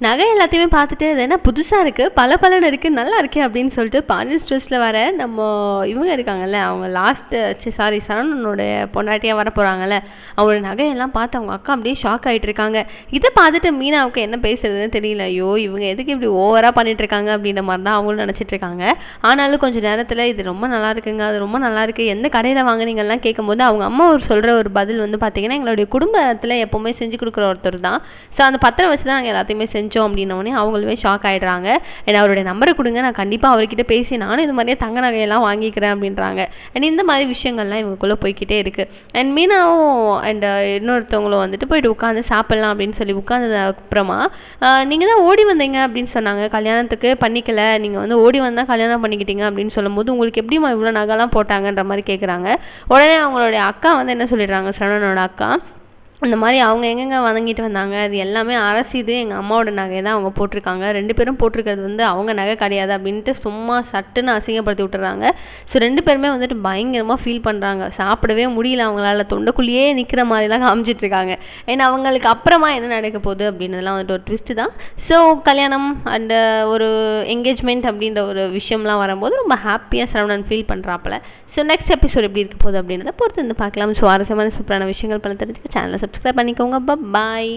நகை எல்லாத்தையுமே பார்த்துட்டு இது என்ன புதுசாக இருக்குது, பளபளன்னு இருக்குது, நல்லா இருக்கே அப்படின்னு சொல்லிட்டு பாண்டியன் ஸ்டோர்ஸில் வர நம்ம இவங்க இருக்காங்கல்ல, அவங்க சரவணனுடைய பொண்டாட்டியாக வர போகிறாங்கல்ல, அவங்களோட நகையெல்லாம் பார்த்து அவங்க அக்கா அப்படியே ஷாக் ஆகிட்டு இருக்காங்க. இதை பார்த்துட்டு மீனாவுக்கு என்ன பேசுறதுன்னு தெரியல. ஐயோ இவங்க எதுக்கு இப்படி ஓவராக பண்ணிட்டு இருக்காங்க அப்படின்ற மாதிரி தான் அவங்களும் நினச்சிட்டு இருக்காங்க. ஆனாலும் கொஞ்சம் நேரத்தில் இது ரொம்ப நல்லா இருக்குங்க, அது ரொம்ப நல்லா இருக்குது, எந்த கடையில் வாங்கினீங்கலாம் கேட்கும்போது அவங்க அம்மா சொல்கிற ஒரு பதில் வந்து பார்த்திங்கன்னா, எங்களுடைய குடும்பத்தில் எப்போவுமே செஞ்சு கொடுக்குற ஒருத்தர் தான். ஸோ அந்த பத்திரம் வச்சு தான் நாங்கள் எல்லாத்தையுமே செஞ்சோம் அப்படின்னோடனே அவங்களுமே ஷாக் ஆகிடுறாங்க. ஏன்னா அவருடைய நம்பரை கொடுங்க, நான் கண்டிப்பாக அவர்கிட்ட பேசி நானும் இது மாதிரியே தங்க நகையெல்லாம் வாங்கிக்கிறேன் அப்படின்றாங்க. அண்ட் இந்த மாதிரி விஷயங்கள்லாம் இவங்களுக்குள்ளே போய்கிட்டே இருக்குது. அண்ட் மீனாவும் அண்ட் இன்னொருத்தவங்களும் வந்துட்டு போயிட்டு உட்காந்து சாப்பிட்லாம் அப்படின்னு சொல்லி உட்காந்தது அப்புறமா நீங்கள் தான் ஓடி வந்தீங்க அப்படின்னு சொன்னாங்க, கல்யாணத்துக்கு பண்ணிக்கல, நீங்கள் வந்து ஓடி வந்தால் கல்யாணம் பண்ணிக்கிட்டீங்க அப்படின்னு சொல்லும்போது உங்களுக்கு எப்படிமா இவ்வளோ நகைலாம் போட்டாங்கன்ற மாதிரி கேட்குறாங்க. உடனே அவங்களுடைய அக்கா வந்து என்ன சொல்லிடுறாங்க, சரவணனோட அக்கா, அந்த மாதிரி அவங்க எங்கெங்கே வாங்கிட்டு வந்தாங்க, அது எல்லாமே அரசிது, எங்கள் அம்மாவோட நகை தான் அவங்க போட்டிருக்காங்க, 2 பேரும் போட்டிருக்கிறது வந்து அவங்க நகை கிடையாது அப்படின்ட்டு சும்மா சட்டுன்னு அசிங்கப்படுத்தி விட்டுறாங்க. ஸோ 2 பேருமே வந்துட்டு பயங்கரமாக ஃபீல் பண்ணுறாங்க. சாப்பிடவே முடியல அவங்களால, தொண்டைக்குள்ளேயே நிற்கிற மாதிரிலாம் காமிச்சிட்ருக்காங்க. ஏன்னா அவங்களுக்கு அப்புறமா என்ன நடக்க போகுது அப்படின்றதுலாம் வந்துட்டு ஒரு ட்விஸ்ட்டு தான். ஸோ கல்யாணம் அண்ட் ஒரு என்கேஜ்மெண்ட் அப்படின்ற ஒரு விஷயம்லாம் வரும்போது ரொம்ப ஹாப்பியாக சரவணன் ஃபீல் பண்ணுறாப்புல. ஸோ நெக்ஸ்ட் எபிசோட் எப்படி இருக்க போகுது அப்படின்றத பொறுத்து வந்து பார்க்கலாம். சுவாரஸ்யமான சூப்பரான விஷயங்கள் பண்ண தெரிஞ்சுக்க சேனலை சப்ஸ்கிரைப் பண்ணிக்கோங்க. பாய்.